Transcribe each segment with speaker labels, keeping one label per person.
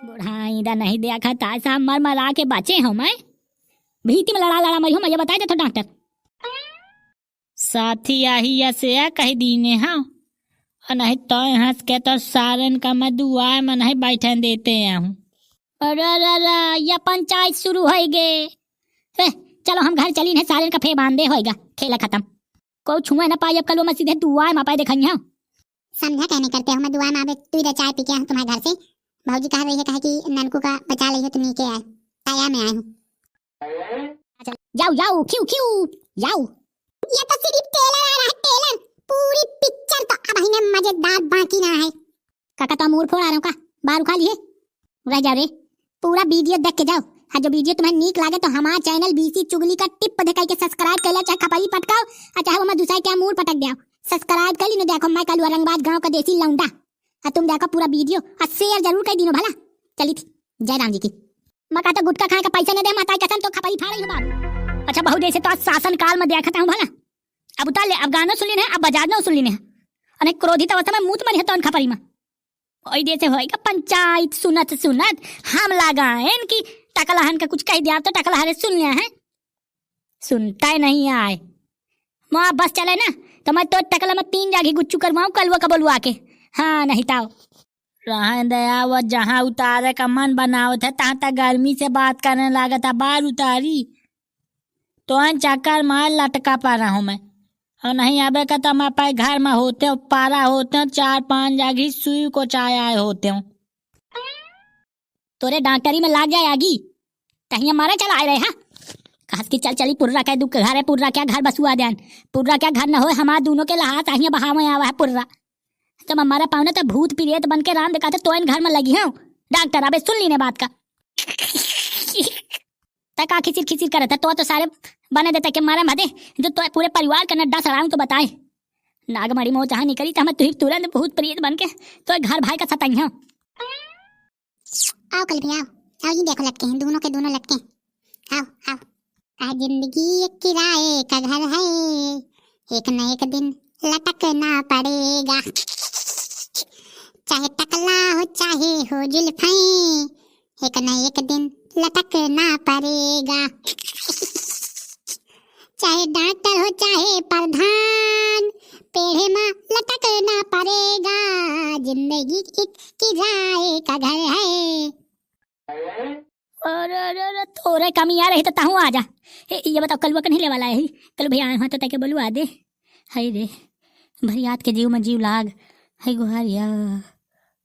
Speaker 1: बुढ़ाई दा नहीं देखा था साहब, मर मरा के बचे हो मैं भीति में लड़ा लड़ा मरी हूँ। मैं बताए थे डॉक्टर साथी आही या से कह दीने हाँ, और नहीं तो हंस के तो सारन का मधुआ में नहीं बैठन देते हूँ। अरे या पंचायत शुरू हो गए। चलो हम घर चली नहीं, सारन का फे बांधे होएगा, खेला खत्म। को छुआ ना पाई अब कल वो मैं सीधे दुआ में पाए देखा
Speaker 2: समझा कहने करते हो। मैं दुआ में आवे तू इधर चाय पी के आऊँ तुम्हारे घर से। भाजी कह रही है कहा कि ननकू का बचा ली है, तुम नीचे आए ताया में आए हूँ।
Speaker 1: जाओ जाओ क्यों क्यों जाओ।
Speaker 2: ये तो सिर्फ टेलर आ रहा है, टेलर। पूरी पिक्चर तो अब ही में मजेदार बाकी ना है।
Speaker 1: काका तो मूड फोड़ आ रहा हूँ का बाहर उखा लिए रह जा रे। पूरा वीडियो देख के जाओ। हाँ जो वीडियो तुम्हें नीक लागे तो हमारा चैनल बीसी चुगली का टिप दिखाई के सब्सक्राइब कर लो, चाहे खपाई पटकाओ और चाहे वो मैं दूसरा क्या मूड पटक दिया। सब्सक्राइब कर ली ना। देखो मैं कल औरंगाबाद गांव का देसी लौंडा और तुम देखो पूरा वीडियो और शेयर जरूर कर दिनो भला। चली थी जय राम जी की। मैं कहता गुटखा खाने का पैसा न दे माता कसम तो खपाई फाड़ रही बाबू। अच्छा बहु जैसे तो आज शासन काल में देखता हूँ भला। अब उतार ले, अब गाना सुन लेने, अब बजाना सुन लेने। अने क्रोधित अवस्था में मुंह मरी है तो खपाई में ओई जैसे होएगा पंचायत सुनत सुनत हम लगाएं कि टकलहन का कुछ कह दिया तो टकलहरे सुन लिया है। सुनता ही नहीं आए माँ बस चले ना तो मैं तो टकला में 3 जागी गुच्चू करवाऊं कल वो कबलू आके। हाँ नहीं ताओ रहा दया वो जहाँ उतारे का मन बनाओ था तहाँ तक गर्मी से बात करने लगा था। बाहर उतारी तो चक्कर मार लटका पा रहा हूँ मैं। और नहीं आबे का तो मैं पाए घर में होते हो पारा होते हो 4-5 जागी सुई को चाय आए होते हो। तोरे डॉक्टरी में लाग जाए आगी तहिया मारा चला आए रहे। हाँ कस की चल चली पुर्रा क्या दुख घर है, पुर्रा क्या घर बसुआ देन, पुर्रा क्या घर न हो हमारा दोनों के लहा तहिया बहाव में आवा है पुर्रा। जब हमारा पावने तो भूत प्रेत बन के राम दिखाते तो इन घर में लगी हूँ। डॉक्टर अबे सुन ली ने बात का तक खिचिर खिचिर करे था तो सारे बने देते के मारा मदे जो तो पूरे परिवार का नड्डा सड़ाऊं तो बताए। नागमणि मोह जहाँ निकली तो मैं तुरंत भूत प्रेत बन के तो घर भाई का सताई हूँ।
Speaker 2: आओ कल भी आओ ये देखो लटके हैं दोनों के दोनों लटके। आओ आओ। जिंदगी एक किराए का घर है, एक न एक दिन लटकना पड़ेगा। चाहे टकला हो चाहे हो जुल्फें, एक न एक दिन लटकना पड़ेगा। चाहे डॉक्टर हो चाहे प्रधान, पेड़े में लटकना पड़ेगा। जिंदगी एक किराए का घर है।
Speaker 1: अरे थोड़े कमी आ रही तो ताहू आ जा। ये बताओ कल वो नहीं ले वाला है कल भैया आए तो तके बोलू आ दे। हाय रे भरियात के जीव में जीव लाग है गुहारिया।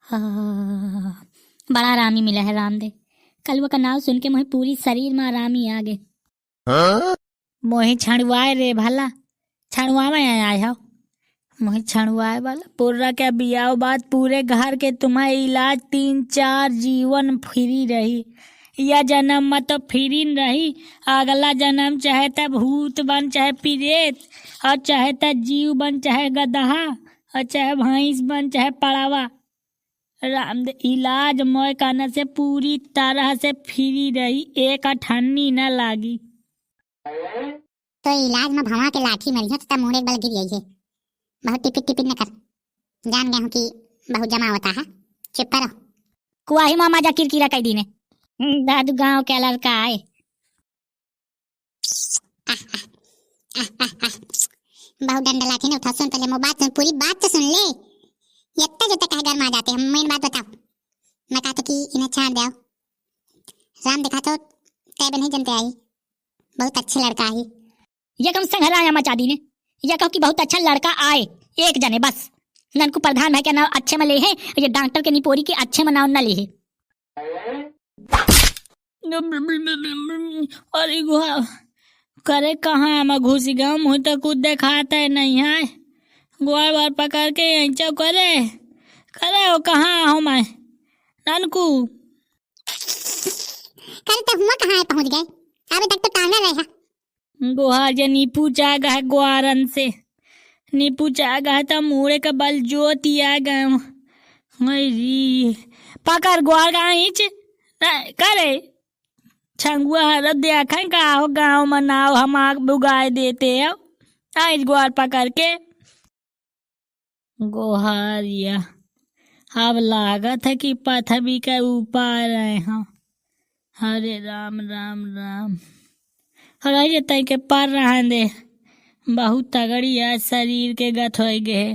Speaker 1: हाँ बड़ा आरामी मिला है राम दे। कल वो का नाम सुन के मोहे पूरी शरीर में आरामी आ गए। मोहे छणुआए रे भला छणुआ में आया हो मोहे छणुआए वाला पूरा क्या बियाह बात पूरे घर के तुम्हारे इलाज 3-4 जीवन फ्री रही। यह जन्म में तो फ्री रही, अगला जन्म चाहे त भूत बन चाहे प्रेत और चाहे त जीव बन चाहे गदहा और चाहे भैंस बन चाहे पड़ावा। राम दे इलाज मोय करने से पूरी तरह से फ्री रही, एक अठन्नी न लागी।
Speaker 2: तो इलाज में भवा के लाठी मरी है तो मुंह एक बल गिर गई है। बहुत टिपिट न कर, जान गया हूँ कि बहुत जमा होता है। चुप करो।
Speaker 1: कुआही मामा जा किरकिरा कह दी ने दादू गांव के लड़का आए।
Speaker 2: बहुत डंडा लाठी ने उठा सुन पहले मो बात सुन, पूरी बात तो सुन ले। यत्ता जो तक घर में आ जाते हैं। मेन बात बताओ। मैं कहता कि इन्हें छाड़ दो। राम दिखा तो तय नहीं जनते आई, बहुत अच्छे लड़का आई।
Speaker 1: ये कम संग हराया मचा दी ने। ये कहो कि बहुत अच्छा लड़का आए एक जने बस। ननकू प्रधान भाई के नाम अच्छे में ले है, ये डॉक्टर के निपोरी के अच्छे में नाम न ले है। अरे गुहा करे कहाँ मैं घुस गया मुँह तो कुछ दिखाता है नहीं है। ग्वार बार पकड़ के ऐंचा करे करे वो कहाँ हूँ मैं ननकू।
Speaker 2: करे तो हुआ कहाँ है पहुँच गए, अभी तक तो टांगा रहा।
Speaker 1: गुहार जे नीपू चाह है ग्वारन से नीपू चाह है तो मुड़े का बल जोती आ गए। पकड़ ग्वार का इंच करे छंगुआ हर देखें का हो गाँव में नाव हम आग बुगाए देते हो। आज ग्वार पकड़ के गोहारिया
Speaker 3: अब लागत है कि पृथ्वी के ऊपर रहे हम। हरे राम राम राम। अरे तय के पर रहा दे, बहुत तगड़ी है शरीर के गथ हो गए।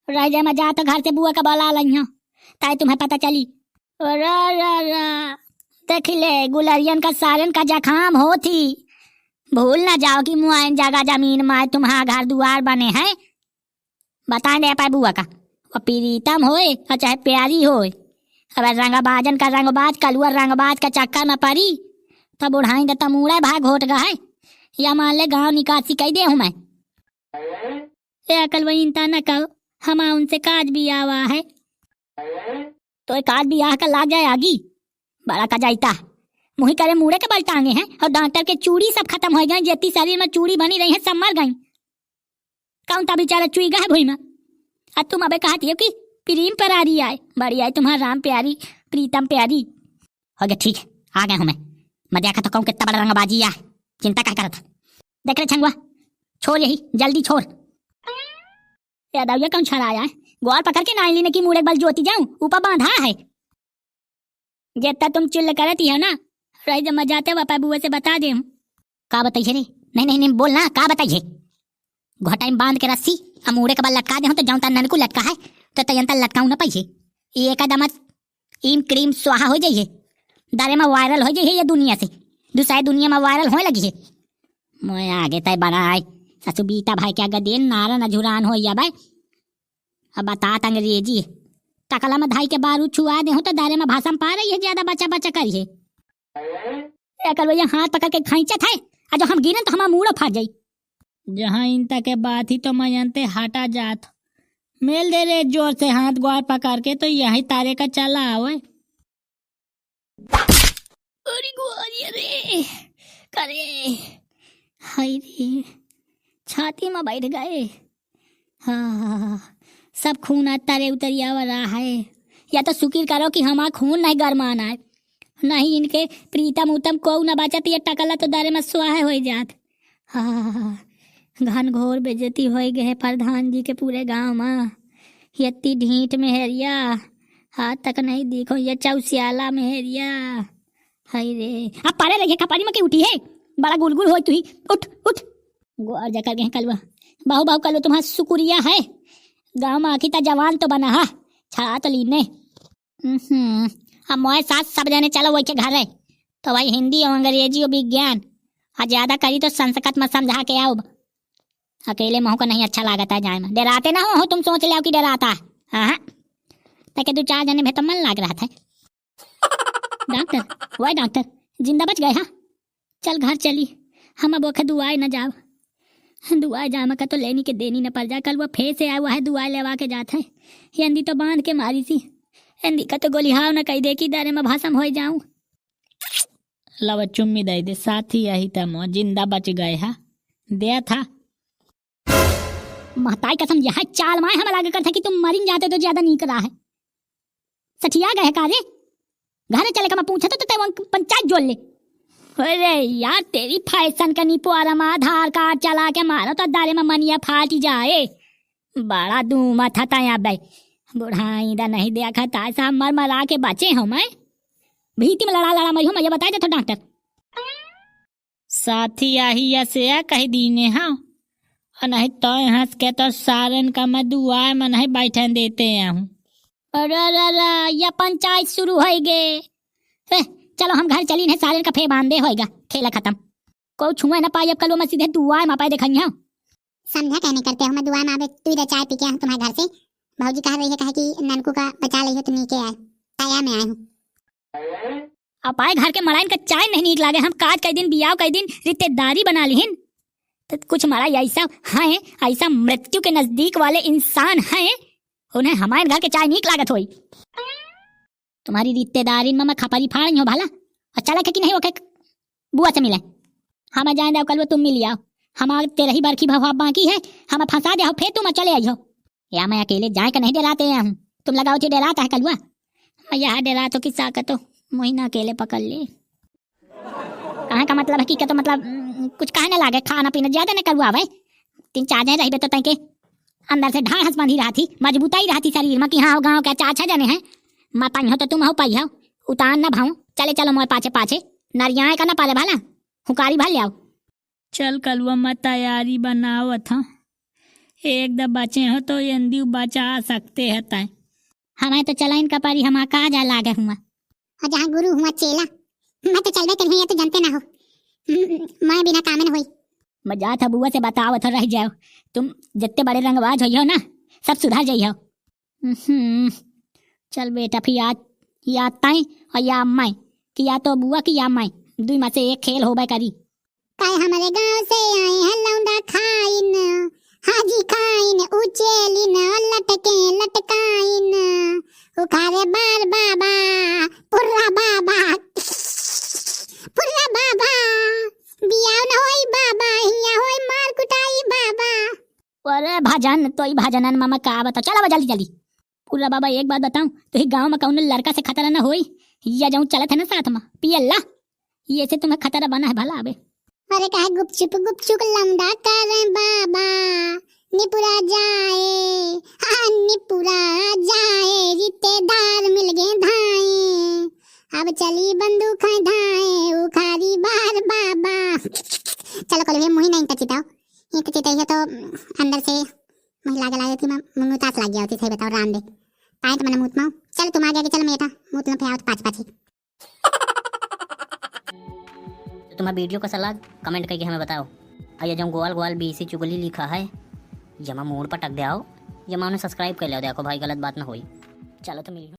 Speaker 1: रह जा मजा तो घर से बुआ का बोला लइहा ताई तुम्हें पता चली। देख ले गुलरियन का सारन का जखाम हो थी। भूल ना जाओ कि मुआयन जगह जमीन माए तुम्हारा घर दुआर बने हैं। बता दे पाए बुआ का वो प्रीतम होए और चाहे प्यारी होए, अगर रंगबाजन का रंगबाज कलुआ रंगबाज का चक्कर में पड़ी तो बुढ़ाई दे तमूड़ा भाग होट गए या मान ले गाँव निकासी कह दे हूँ मैं। अकल वही इंता न कहो, हम उनसे काज भी आवा है तो काज भी आह का लाग जाए आगी बड़ा का जाइता मुही करे मुड़े के बल टांगे हैं और डॉक्टर के चूड़ी सब खत्म हो गए। जितनी शरीर में चूड़ी बनी रही है सब मर गई। कौन ता बेचारा चुई गया भूई में। और तुम अबे कहती हो कि प्रीम पर आ रही आए बड़ी आई तुम्हारा राम प्यारी प्रीतम प्यारी हो गया। ठीक आ गया हूँ मैं देखा तो कहूँ कितना बड़ा रंगबाजी है। चिंता क्या करता देख रहे छंगुआ, छोड़ यही जल्दी छोड़। यादव कौन छड़ाया है ग्वाल पकड़ के नाई लेने की मुड़े बल जोती जाऊं ऊपर बांधा है। जितना तुम चिल्ल करती हो ना रही जब मजाते वापा बुआ से बता दे का बताइए रे। नहीं नहीं नहीं बोलना का बताइए। घोटा में बांध के रस्सी हम मुड़े के बल लटका दे तो जाऊं तन को लटका है तो तयंता लटकाऊ ना पाइए। एक कदम ईम क्रीम स्वाहा हो जाइए दारे में वायरल हो जाइए ये दुनिया से दूसरी दुनिया में वायरल होने लगी है। मैं आगे तय बनाए ससु बीता भाई क्या गदेन नारा नझुरान हो या भाई। अब बता अंग्रेजी टकला में धाई के बारू छुआ दे हो तो दारे में भाषा पा रही है ज्यादा बच्चा बच्चा करिए। कर भैया हाथ पकड़ के खींचा था और जो हम गिरे तो हमारा मुंह फाट जाई।
Speaker 3: जहाँ इंता के बात ही तो मयंते हटा जात मेल दे रे जोर से हाथ ग्वार पकड़ के तो यही तारे का चला आवे।
Speaker 1: अरे गुआरिया रे करे हाय रे छाती में बैठ गए। हाँ सब खून तारे उतरिया रहा है। या तो शुक्र करो कि हमारा खून नहीं गरमाना है, नहीं इनके प्रीतम उत्तम को न बचत ये टकला तो दारे में स्वाहा हो जात। हाँ घन घोर बेजती हो गए प्रधान जी के पूरे गांव में। यत्ती ढीठ मेहरिया हाथ तक नहीं देखो ये चौसियाला मेहरिया। हाय रे अब पारे लगे कपारी में क्यों उठी है बड़ा गुलगुल हो तू ही उठ उठ गोर जा कर गए कलवा बाहु बाहु कलो तुम्हारा शुक्रिया है गांव में आखिर जवान तो बना हा छड़ा तो लीने। अब मोए साथ सब जाने चलो वही के घर है तो भाई हिंदी और अंग्रेजी और विज्ञान और ज्यादा करी तो संस्कृत में समझा के आओ। अकेले महू को नहीं अच्छा लागता है जाए में डराते ना हो तुम सोच ले कि डराता है। हाँ ताकि दो चार जने में तो मन लाग रहा था। डॉक्टर वही डॉक्टर जिंदा बच गए। हाँ चल घर चली हम अब वक्त दुआई न जाओ दुआई जामा का तो लेनी के देनी न पड़ जा। कल वो फेर से आया हुआ है दुआई लेवा के जाता है यंदी तो बांध के मारी सी यंदी का तो गोली हाव न कही दे कि दारे में भाषम हो जाऊं।
Speaker 3: लव चुम्मी दे दे साथी यही तमो जिंदा बच गए हा दे था
Speaker 1: महताई कसम यह चाल माए हम लागे कर था कि तुम मरिन जाते तो ज्यादा नहीं करा है। सठिया गए कारे घर चले का मैं पूछा तो पंचायत जोड़ ले। अरे यार तेरी फैशन का नी पुआरा आधार कार्ड चला के मारो तो दारे में मनिया फाट जाए। बड़ा दूमा था यहाँ भाई बुढ़ाई दा नहीं देखा था ऐसा मर मरा के बचे हो मैं भीती में लड़ा लड़ा मरी हूँ मैं बताए थे तो डॉक्टर
Speaker 3: साथी यही ऐसे कह दीने हाँ और नहीं तो हंस के तो सारन का मैं दुआ में नहीं बैठन देते हूँ।
Speaker 1: अरे या पंचायत शुरू हो गए। चलो हम घर चली नहीं सारे का फे बांधे होएगा खेला खत्म को छुए ना पाई। अब कल मैं सीधे दुआ में पाए देखी हूँ
Speaker 2: समझा कहने करते हो मैं दुआ में आवे तू इधर चाय पी के तुम्हारे घर से भाजी कह रही है कहे कि ननकू का बचा ली हो तुम नीचे आए ताया में आए हूँ।
Speaker 1: अब आए घर के मराइन का चाय नहीं नीक लागे हम काज कई दिन बियाह कई दिन रिश्तेदारी बना लीन तो कुछ मरा ऐसा है ऐसा मृत्यु के नजदीक वाले इंसान हैं उन्हें हमारे घर के चाय नीक लागत होई। तुम्हारी रिश्तेदारी में मैं खपारी फाड़ हो भाला और चला कि नहीं ओके बुआ से मिले हम जाए दे कल वो तुम मिल आओ हमारे तेरे ही बरखी भाव बाकी है हम फंसा दे फिर तुम चले आई हो या मैं अकेले जाए का नहीं डराते हैं हम तुम लगाओ थे डराता है कलुआ मैं यहाँ डरा तो किस्सा का तो महीना अकेले पकड़ ले कहाँ का मतलब है कि तो मतलब कुछ कहने लागे खाना पीना ज्यादा न करवा भाई 3-4 दिन रही तो तैके अंदर से ढाढ़स बंधी रहा थी, मजबूताई रहा थी शरीर में कि हाँ गाँव के चाचा जने हैं। मैं पाई हो तो तुम हो पाई हो, उतान ना भाऊ। चले चलो मोए पाछे पाछे, नरियाए का ना पाले भाला, हुकारी भाल आओ।
Speaker 3: चल कलुआ मैं तैयारी बनावत हूँ, एक दम बचे हो तो यंदी बचा सकते हैं तय।
Speaker 1: हमें तो चला इनका पारी, हम कहा जा लागे हुआ।
Speaker 2: और जहाँ गुरु हुआ चेला, मैं तो चलबे करी, ये तो जानते ना हो। मैं बिना कामे न होई।
Speaker 1: मजा था बुआ से बताओ तो रह जाओ, तुम जितने बड़े रंगबाज हो ना सब सुधर जाइयो। चल बेटा फिर या ताई और या मैं, कि या तो बुआ की या मैं, दुई में से एक खेल होबे करी।
Speaker 2: काय हमारे गांव से आए हैं लौंडा खाइन, हाजी खाइन उचेलिन लटके लटकाइन, उखारे बार बाबा पुर्रा बाबा पुर्रा बाबा, बियाव न होई बाबा, हिया होई मार कुटाई बाबा।
Speaker 1: अरे भजन तो ही भजनन मामा का बता, चला जल्दी जल्दी। पूरा बाबा एक बात बताऊं तो ही गांव में कौन लड़का से खतरा ना होई, या जाऊं चलत है ना साथ में पियल्ला, ये से तुम्हें खतरा बना है भला अबे।
Speaker 2: अरे काहे गुपचुप लौंडा करे बाबा, निपुरा जाए हाँ निपुरा जाए, रिश्तेदार मिल गए धाए, अब चली बंदूक धाए, उखारी बार बाबा। चलो कल मुही नहीं तचिताओ, ये तचिताई है तो अंदर से महिला गलाई थी, मैं मुतास लग गया होती सही बताओ राम दे पाए तो मैंने मुत माओ। चल तुम आगे चल मेटा मुत लो पे पाँच पाँच।
Speaker 1: तो तुम्हारा वीडियो का सलाह कमेंट करके हमें बताओ। और ये जो गोवाल गोवाल बीसी चुगली लिखा है, जमा मोड़ पर टक दे आओ, जमा उन्हें सब्सक्राइब कर लो, देखो भाई गलत बात ना होई। चलो तो मिली।